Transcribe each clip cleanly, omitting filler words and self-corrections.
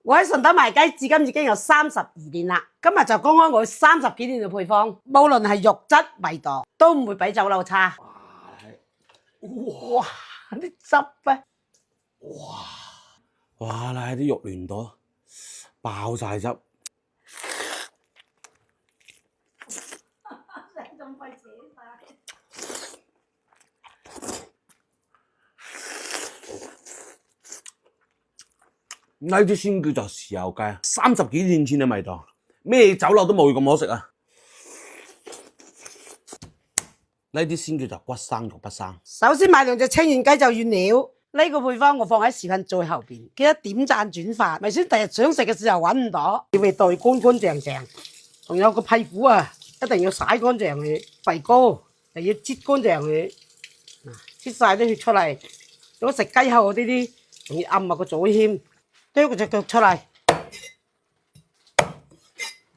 我喺順德賣雞至今已經有32年啦，今日就公開我30幾年嘅配方，無論係肉質味道都唔會比酒樓差。哇！啲汁咧，哇！嗱，啲肉嫩到爆晒汁。呢啲先叫做豉油雞，30幾年前嘅味道，咩酒樓都冇咁好食啊！呢啲先叫做骨生肉不生。首先買2隻清遠雞就原料，呢個配方我放喺視頻最後邊，記得點讚轉發，咪先第日想食嘅時候揾唔到。要味道乾乾淨淨，仲有個屁股啊，一定要洗乾淨佢，鼻哥又要擠乾淨佢，擠晒啲血出嚟。如果食雞後嗰啲仲要揞埋個嘴添。剁嗰隻腳出嚟，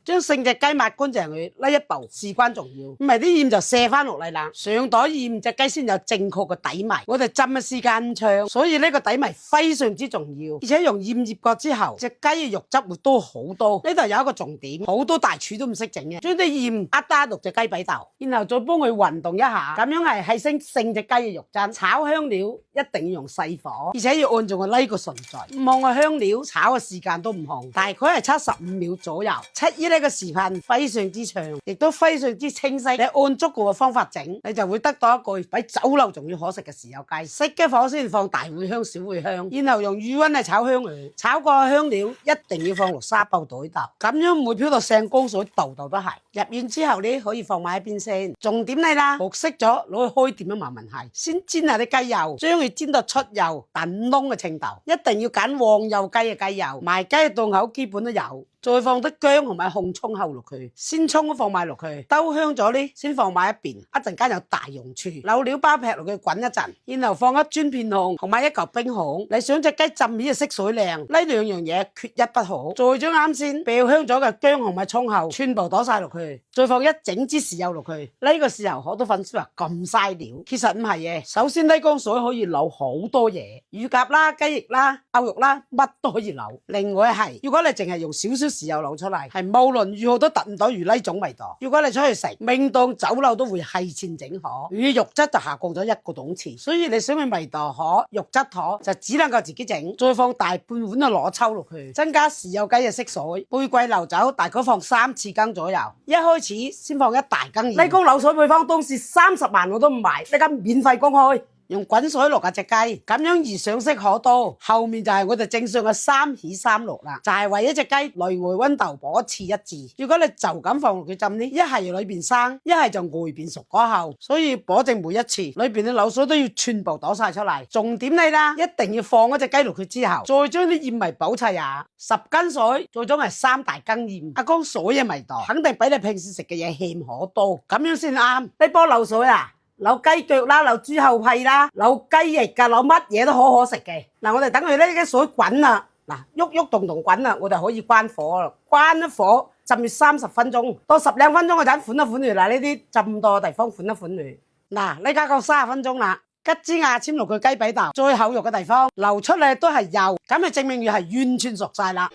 將成隻雞抹乾淨佢，呢一步事關重要，唔係啲鹽就卸翻落嚟啦。上袋鹽隻雞先有正確嘅底味，我哋浸嘅時間長，所以呢個底味非常之重要。而且用鹽醃過之後，隻雞嘅肉質會多好多。呢度有一個重點，好多大廚都唔識整嘅，將啲鹽打落隻雞髀度，然後再幫佢運動一下，咁樣係提升成隻雞嘅肉質。炒香料一定要用細火，而且要按照我呢個順序，唔同嘅香料炒嘅時間都唔同，大概係75秒左右。七姨呢個視頻非常之長，亦都非常之清晰。你按足個方法整，你就會得到一個比酒樓仲要可食嘅豉油雞。熄嘅火先放大茴香、小茴香，然後用餘溫去炒香佢。炒過嘅香料一定要放落沙煲袋度，咁樣唔會飄到成缸水，度度都係。入完之後呢，可以放埋一邊先。重點嚟啦，焗熄咗攞去開點都冇問題。先煎下啲雞油，將佢煎到出油、等燶嘅程度，一定要揀黃油雞嘅雞油，賣雞嘅檔口基本都有。再放啲薑同埋紅葱後落去，鮮葱都放埋落去，兜香咗呢，先放埋一邊。一陣間有大洋蔥、漏料包劈落去滾一陣，然後放一磚片紅同埋一嚿冰紅。你想隻雞浸面就色水靚，呢2樣嘢缺一不可。再將啱先爆香咗嘅薑同埋葱後全部倒晒落去，再放一整支豉油落去。呢個時候好多粉絲話咁嘥料，其實唔係嘅。首先呢缸水可以扭好多嘢，乳鴿啦、雞翼啦、牛肉啦，乜都可以扭。另外係，如果你淨係用少少豉油流出嚟，係無論如何都達唔到如呢種味道。如果你出去食，命當酒樓都會係前整好，而肉質就下降咗1個檔次。所以你想去味道好、肉質好，就只能夠自己整。再放大半碗嘅攞抽落去，增加豉油雞嘅色水。貝桂流酒大概放3次羹左右。一開始先放1大羹鹽。呢缸流水配方當時30萬我都唔賣，呢間免費公開。用滾水落隻雞，咁樣而上色可多。後面就係我哋正常嘅3起3落啦，就係為一隻雞內外溫度保持一致。如果你就咁放落去浸呢，一係裏邊生，一係就外邊熟過後，所以保證每一次裏邊嘅流水都要全部倒晒出嚟。重點嚟啦，一定要放嗰隻雞落去之後，再將啲鹽味補齊呀。10斤水，最終係3大羹鹽，一缸水嘅味道肯定比你平時食嘅嘢欠可多，咁樣先啱。呢煲流水啊！扭雞腳啦，扭豬後屁啦，扭雞翼噶，扭乜嘢都可食嘅。嗱，我哋等佢呢啲水滾啦，嗱，喐喐動動滾啦，我哋可以關火啦。關咗火，浸住30分鐘，到10零分鐘嗰陣，款一款嚟啦。呢啲浸多嘅地方，款一款嚟。嗱，呢家夠30分鐘啦，吉支牙籤落佢雞髀度，最厚肉嘅地方流出嚟都係油，咁就證明佢係完全熟晒啦。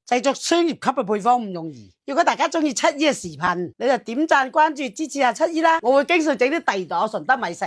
製作商業級嘅配方唔容易，如果大家中意七姨嘅視頻，你就點讚關注支持下七姨啦，我會經常整啲地道順德美食。